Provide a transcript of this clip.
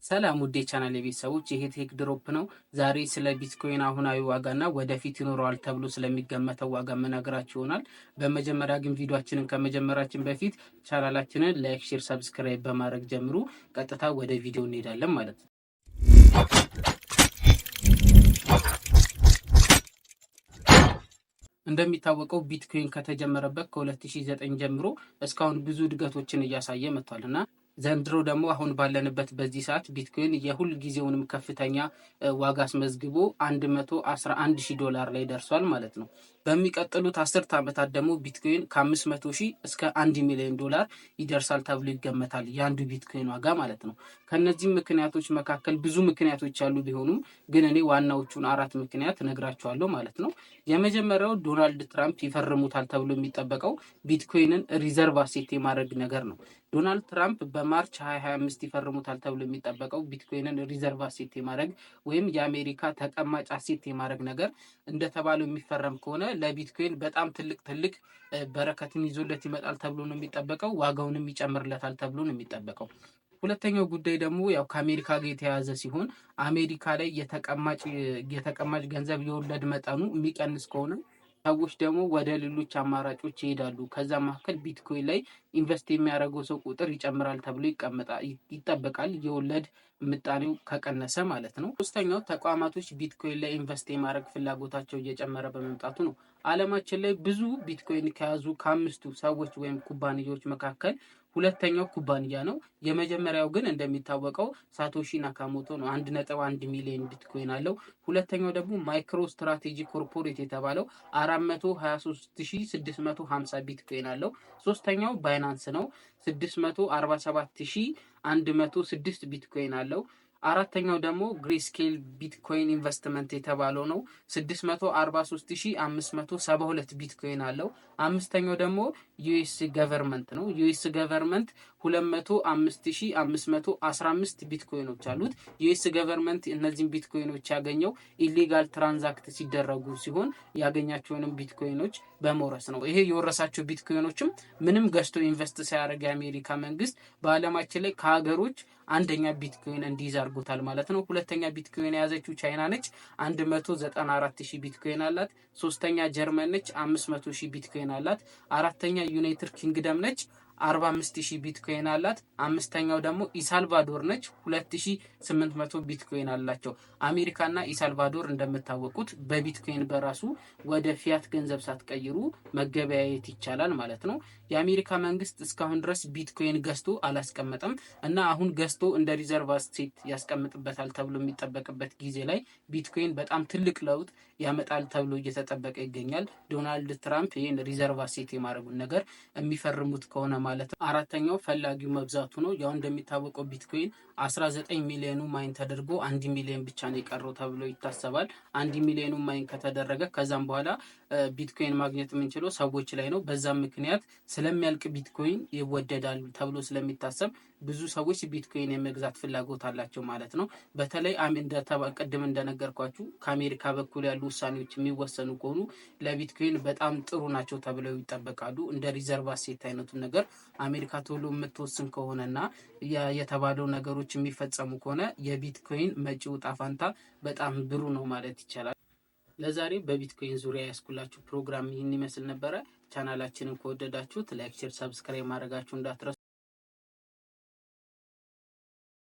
ሰላም ውዴ ቻናል የቤተሰቦች ይሄ ቴክ ድሮፕ ነው። ዛሬ ስለ ቢትኮይን አሁናዊ ዋጋና ወደፊት ይኖረዋል ተብሎ ስለሚገመተው ዋጋ የምነግራችሁ ይሆናል። በመጀመሪያ ግን ቪዲዮአችንን ከመጀመራችን በፊት ቻናላችንን ላይክ፣ ሼር፣ ሰብስክራይብ በማድረግ ጀምሩ። ቀጥታ ወደ ቪዲዮ እንሄዳለን ማለት ነው። እንደሚታወቀው ቢትኮይን ከተጀመረበት ከ2009 ጀምሮ እስካሁን ብዙ እድገቶችን እያሳየ መጥቷልና ዘንድሮ ደግሞ አሁን ባለንበት በዚህ ሰዓት ቢትኮይን የሁል ጊዜውንም ከፍተኛ ዋጋ አስመዝግቦ $111,000 ላይ ደርሷል ማለት ነው። በሚቀጥሉት 10 ዓመታት ደግሞ ቢትኮይን ከ500,000 እስከ $1 ሚሊዮን ይደርሳል ተብሎ ይገመታል የአንዱ ቢትኮይን ዋጋ ማለት ነው። ከነዚህ ምክንያቶች መካከል ብዙ ምክንያቶች ያሉ ቢሆኑም ግን እኔ ዋናዎቹን 4 ምክንያት ነግራቸዋለሁ ማለት ነው። የመጀመሪያው ዶናልድ ትራምፕ ይፈርሙታል ተብሎ የሚጠበቀው ቢትኮይንን ሪዘርቭ አሴት የማድረግ ነገር ነው። ዶናልድ ትራምፕ በማርች 2025 ይፈርሙታል ተብሎ የሚጠበቀው ቢትኮይንን ሪዘርቭ አሴት የማድረግ ወይም የአሜሪካ ተቀማጭ አሴት የማድረግ ነገር እንደተባለው የሚፈረም ከሆነ ለቢትኮይን በጣም ትልቅ በረከትን ይዞለት ይመጣል ተብሎ ነው የሚጠበቀው። ዋጋውንም ይጨምርለታል ተብሎ ነው የሚጠበቀው። ሁለተኛው ጉዳይ ደግሞ ያው ከአሜሪካ ጋር የተያያዘ ሲሆን አሜሪካ ላይ የተቀማጭ ገንዘብ የወለድ መጠኑ የሚቀንስ ከሆነ ሰዎች ደግሞ ወደ ሌሎች አማራጮች ይሄዳሉ። ከዛ መካከል ቢትኮይን ላይ ኢንቨስት የሚያደርገው ሰው ቁጥር ይጨምራል ተብሎ ይጠበቃል፣ የወለድ ምጣኔው ከቀነሰ ማለት ነው። ሶስተኛው ተቋማቶች ቢትኮይን ላይ ኢንቨስት የማድረግ ፍላጎታቸው እየጨመረ በመምጣቱ ነው። አለማችን ላይ ብዙ ቢትኮይን ከያዙ ከአምስቱ ሰዎች ወይም ኩባንያዎች መካከል ሁለተኛው ኩባንያ ነው። የመጀመሪያው ግን እንደሚታወቀው ሳቶሺ ናካሞቶ ነው። 1.1 ሚሊዮን ቢትኮይን አለው። ሁለተኛው ደግሞ ማይክሮ ስትራቴጂ ኮርፖሬት የተባለው 423,650 ቢትኮይን አለው። ሶስተኛው ባይናንስ ነው። 647,106 ቢትኮይን አለው። አራተኛው ደግሞ ግሬስኬል ቢትኮይን ኢንቨስትመንት የተባለው ነው። 643,572 ቢትኮይን አለው። አምስተኛው ደግሞ ዩኤስ ገቨርንመንት ነው። ዩኤስ ገቨርንመንት 205,515 ቢትኮይኖች አሉት። ዩኤስ ገቨርንመንት እነዚህን ቢትኮይኖች ያገኘው ኢሊጋል ትራንዛክት ሲደረጉ ሲሆን ያገኛቸውንም ቢትኮይኖች በመውረስ ነው። ይሄ የወረሳቸው ቢትኮይኖችም ምንም ገዝቶ ኢንቨስት ሳያደርግ የአሜሪካ መንግስት በአለማችን ላይ ከሀገሮች አንደኛ ቢትኮይን እንዲይዝ አድርጎታል ማለት ነው። ሁለተኛ ቢትኮይን የያዘችው ቻይና ነች። 194,000 ቢትኮይን አላት። ሶስተኛ ጀርመን ነች። 500,000 ቢትኮይን አላት። አራተኛ ዩናይትድ ኪንግደም ነች። 45,000 ቢትኮይን አላት። አምስተኛው ደግሞ ኢሳልቫዶር ነች። 2,800 ቢትኮይን አላቸው። አሜሪካና ኢሳልቫዶር እንደምታወቁት በቢትኮይን በራሱ ወደ ፊያት ገንዘብ ሳትቀይሩ መገበያየት ይቻላል ማለት ነው። የአሜሪካ መንግስት እስካሁን ድረስ ቢትኮይን ገዝቶ አላስቀመጠም እና አሁን ገዝቶ እንደ ሪዘርቭ አሴት ያስቀምጥበታል ተብሎ የሚጠበቅበት ጊዜ ላይ ቢትኮይን በጣም ትልቅ ለውጥ ያመጣል ተብሎ እየተጠበቀ ይገኛል። ዶናልድ ትራምፕ ይህን ሪዘርቭ አሴት የማድረጉን ነገር የሚፈርሙት ከሆነ ማለት ነው። አራተኛው ፈላጊው መብዛቱ ነው። ያው እንደሚታወቀው ቢትኮይን 19 ሚሊዮኑ ማይን ተደርጎ 1 ሚሊዮን ብቻ ነው የቀረው ተብሎ ይታሰባል። 1 ሚሊዮኑ ማይን ከተደረገ ከዛም በኋላ ቢትኮይን ማግኘት የምንችለው ሰዎች ላይ ነው። በዛም ምክንያት ስለሚያልቅ ቢትኮይን ይወደዳል ተብሎ ስለሚታሰብ ብዙ ሰዎች ቢትኮይን የመግዛት ፍላጎት አላቸው ማለት ነው። በተለይ ቅድም እንደነገርኳችሁ ከአሜሪካ በኩል ያሉ ውሳኔዎች የሚወሰኑ ከሆኑ ለቢትኮይን በጣም ጥሩ ናቸው ተብለው ይጠበቃሉ። እንደ ሪዘርቭ አሴት አይነቱን ነገር አሜሪካ ቶሎ የምትወስን ከሆነና የተባለው ነገሮች የሚፈጸሙ ከሆነ የቢትኮይን መጪው ዕጣ ፈንታ በጣም ብሩ ነው ማለት ይቻላል። ለዛሬ በቢትኮይን ዙሪያ ያስኩላችሁ ፕሮግራም ይህን ይመስል ነበረ። ቻናላችንን ከወደዳችሁት ላይክ፣ ሼር፣ ሰብስክራይብ ማድረጋችሁ እንዳትረሱ።